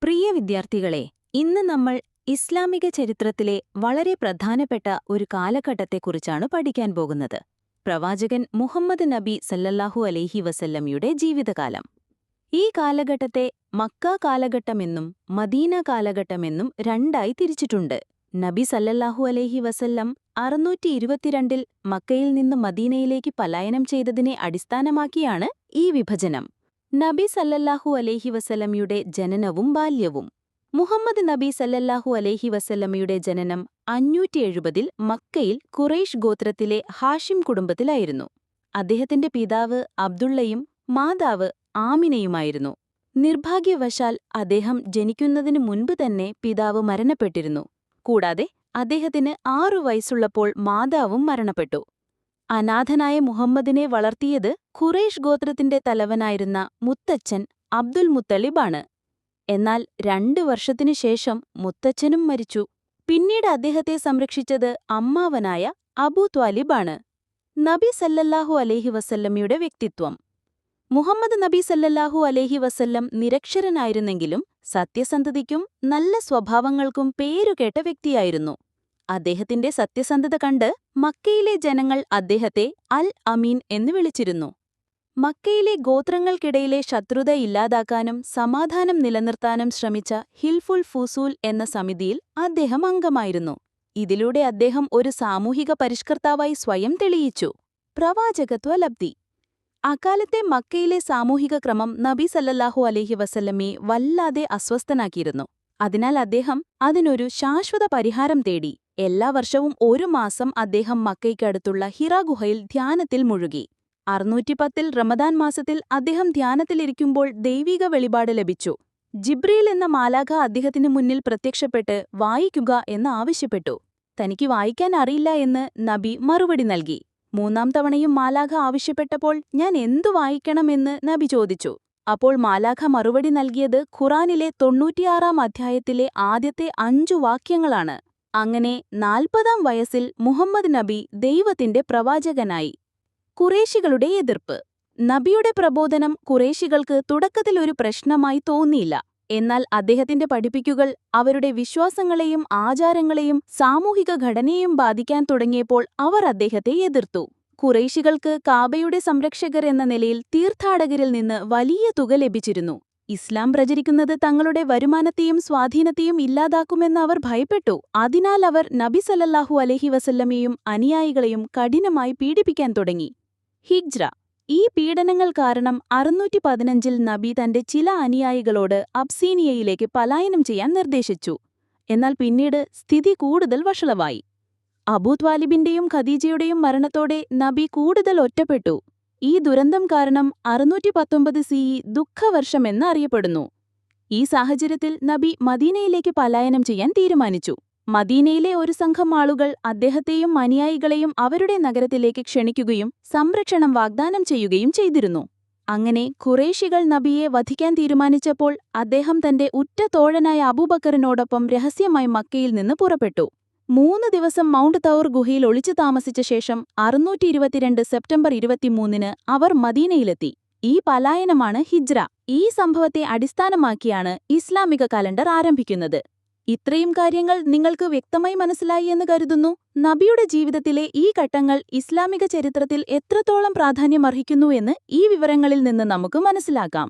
പ്രിയ വിദ്യാർത്ഥികളെ, ഇന്ന് നമ്മൾ ഇസ്ലാമിക ചരിത്രത്തിലെ വളരെ പ്രധാനപ്പെട്ട ഒരു കാലഘട്ടത്തെക്കുറിച്ചാണ് പഠിക്കാൻ പോകുന്നത്. പ്രവാചകൻ മുഹമ്മദ് നബി സല്ലല്ലാഹു അലൈഹി വസല്ലമയുടെ ജീവിതകാലം. ഈ കാലഘട്ടത്തെ മക്ക കാലഘട്ടമെന്നും മദീന കാലഘട്ടമെന്നും രണ്ടായി തിരിച്ചിട്ടുണ്ട്. നബി സല്ലല്ലാഹു അലൈഹി വസല്ലം 622 മക്കയിൽ നിന്ന് മദീനയിലേക്ക് പലായനം ചെയ്തതിനെ അടിസ്ഥാനമാക്കിയാണ് ഈ വിഭജനം. നബി സല്ലല്ലാഹു അലൈഹി വസല്ലമയുടെ ജനനവും ബാല്യവും. മുഹമ്മദ് നബി സല്ലല്ലാഹു അലൈഹി വസല്ലമയുടെ ജനനം 570 മക്കയിൽ ഖുറൈഷ് ഗോത്രത്തിലെ ഹാഷിം കുടുംബത്തിലായിരുന്നു. അദ്ദേഹത്തിന്റെ പിതാവ് അബ്ദുള്ളയും മാതാവ് ആമിനയുമായിരുന്നു. നിർഭാഗ്യവശാൽ അദ്ദേഹം ജനിക്കുന്നതിനു മുൻപ് തന്നെ പിതാവ് മരണപ്പെട്ടിരുന്നു. കൂടാതെ അദ്ദേഹത്തിന് 6 വയസ്സുള്ളപ്പോൾ മാതാവും മരണപ്പെട്ടു. അനാഥനായ മുഹമ്മദിനെ വളർത്തിയത് ഖുറൈഷ് ഗോത്രത്തിന്റെ തലവനായിരുന്ന മുത്തച്ഛൻ അബ്ദുൽ മുത്തലിബാണ്. എന്നാൽ 2 വർഷത്തിനു ശേഷം മുത്തച്ഛനും മരിച്ചു. പിന്നീട് അദ്ദേഹത്തെ സംരക്ഷിച്ചത് അമ്മാവനായ അബൂ ത്വാലിബാണ്. നബി സല്ലല്ലാഹു അലൈഹി വസല്ലമയുടെ വ്യക്തിത്വം. മുഹമ്മദ് നബി സല്ലല്ലാഹു അലൈഹി വസല്ലം നിരക്ഷരനായിരുന്നെങ്കിലും സത്യസന്ധതയ്ക്കും നല്ല സ്വഭാവങ്ങൾക്കും പേരുകേട്ട വ്യക്തിയായിരുന്നു. അദ്ദേഹത്തിന്റെ സത്യസന്ധത കണ്ട് മക്കയിലെ ജനങ്ങൾ അദ്ദേഹത്തെ അൽ അമീൻ എന്ന് വിളിച്ചിരുന്നു. മക്കയിലെ ഗോത്രങ്ങൾക്കിടയിലെ ശത്രുത ഇല്ലാതാക്കാനും സമാധാനം നിലനിർത്താനും ശ്രമിച്ച ഹിൽഫുൽ ഫുസൂൽ എന്ന സമിതിയിൽ അദ്ദേഹം അംഗമായിരുന്നു. ഇതിലൂടെ അദ്ദേഹം ഒരു സാമൂഹിക പരിഷ്കർത്താവായി സ്വയം തെളിയിച്ചു. പ്രവാചകത്വലബ്ധി. അക്കാലത്തെ മക്കയിലെ സാമൂഹിക ക്രമം നബി സല്ലല്ലാഹു അലൈഹി വസല്ലമയെ വല്ലാതെ അസ്വസ്ഥനാക്കിയിരുന്നു. അതിനാൽ അദ്ദേഹം അതിനൊരു ശാശ്വത പരിഹാരം തേടി. എല്ലാ വർഷവും 1 മാസം അദ്ദേഹം മക്കയ്ക്കടുത്തുള്ള ഹിറ ഗുഹയിൽ ധ്യാനത്തിൽ മുഴുകി. 610 റമദാൻ മാസത്തിൽ അദ്ദേഹം ധ്യാനത്തിലിരിക്കുമ്പോൾ ദൈവിക വെളിപാട് ലഭിച്ചു. ജിബ്രീൽ എന്ന മാലാഖ അദ്ദേഹത്തിന് മുന്നിൽ പ്രത്യക്ഷപ്പെട്ട് വായിക്കുക എന്ന് ആവശ്യപ്പെട്ടു. തനിക്ക് വായിക്കാൻ അറിയില്ല എന്ന് നബി മറുപടി നൽകി. 3-ാം തവണയും മാലാഖ ആവശ്യപ്പെട്ടപ്പോൾ ഞാൻ എന്തു വായിക്കണമെന്ന് നബി ചോദിച്ചു. അപ്പോൾ മാലാഖ മറുപടി നൽകിയത് ഖുറാനിലെ 96-ാം അധ്യായത്തിലെ ആദ്യത്തെ 5 വാക്യങ്ങളാണ്. അങ്ങനെ 40-ാം വയസ്സിൽ മുഹമ്മദ് നബി ദൈവത്തിന്റെ പ്രവാചകനായി. ഖുറേശികളുടെ എതിർപ്പ്. നബിയുടെ പ്രബോധനം ഖുറേശികൾക്ക് തുടക്കത്തിൽ ഒരു പ്രശ്നമായി തോന്നിയില്ല. എന്നാൽ അദ്ദേഹത്തിന്റെ പഠിപ്പിക്കലുകൾ അവരുടെ വിശ്വാസങ്ങളെയും ആചാരങ്ങളെയും സാമൂഹിക ഘടനയെയും ബാധിക്കാൻ തുടങ്ങിയപ്പോൾ അവർ അദ്ദേഹത്തെ എതിർത്തു. ഖുറൈശികൾക്ക് കാബയുടെ സംരക്ഷകർ എന്ന നിലയിൽ തീർത്ഥാടകരിൽ നിന്ന് വലിയ തുക ലഭിച്ചിരുന്നു. ഇസ്ലാം പ്രചരിക്കുന്നത് തങ്ങളുടെ വരുമാനത്തെയും സ്വാധീനത്തെയും ഇല്ലാതാക്കുമെന്ന് അവർ ഭയപ്പെട്ടു. അതിനാൽ അവർ നബി സല്ലല്ലാഹു അലൈഹി വസല്ലമയെയും അനുയായികളെയും കഠിനമായി പീഡിപ്പിക്കാൻ തുടങ്ങി. ഹിജ്റ. ഈ പീഡനങ്ങൾ കാരണം 615-ൽ നബി തന്റെ ചില അനുയായികളോട് അബ്സീനിയയിലേക്ക് പലായനം ചെയ്യാൻ നിർദ്ദേശിച്ചു. എന്നാൽ പിന്നീട് സ്ഥിതി കൂടുതൽ വഷളായി. അബൂ ത്വാലിബിന്റെയും ഖദീജയുടെയും മരണത്തോടെ നബി കൂടുതൽ ഒറ്റപ്പെട്ടു. ഈ ദുരന്തം കാരണം 619 CE ദുഃഖവർഷമെന്ന് അറിയപ്പെടുന്നു. ഈ സാഹചര്യത്തിൽ നബി മദീനയിലേക്ക് പലായനം ചെയ്യാൻ തീരുമാനിച്ചു. മദീനയിലെ ഒരു സംഘം ആളുകൾ അദ്ദേഹത്തെയും അനുയായികളെയും അവരുടെ നഗരത്തിലേക്ക് ക്ഷണിക്കുകയും സംരക്ഷണം വാഗ്ദാനം ചെയ്യുകയും ചെയ്തിരുന്നു. അങ്ങനെ ഖുറേശികൾ നബിയെ വധിക്കാൻ തീരുമാനിച്ചപ്പോൾ അദ്ദേഹം തന്റെ ഉറ്റ തോഴനായ അബൂബക്കറിനോടൊപ്പം രഹസ്യമായി മക്കയിൽ നിന്ന് പുറപ്പെട്ടു. 3 ദിവസം മൗണ്ട് തൗർ ഗുഹയിൽ ഒളിച്ചു താമസിച്ച ശേഷം 622 സെപ്റ്റംബർ 23-ന് അവർ മദീനയിലെത്തി. ഈ പലായനമാണ് ഹിജ്റ. ഈ സംഭവത്തെ അടിസ്ഥാനമാക്കിയാണ് ഇസ്ലാമിക കലണ്ടർ ആരംഭിക്കുന്നത്. ഇത്രയും കാര്യങ്ങൾ നിങ്ങൾക്ക് വ്യക്തമായി മനസ്സിലായി എന്ന് കരുതുന്നു. നബിയുടെ ജീവിതത്തിലെ ഈ ഘട്ടങ്ങൾ ഇസ്ലാമിക ചരിത്രത്തിൽ എത്രത്തോളം പ്രാധാന്യമർഹിക്കുന്നു എന്ന് ഈ വിവരങ്ങളിൽ നിന്ന് നമുക്ക് മനസ്സിലാക്കാം.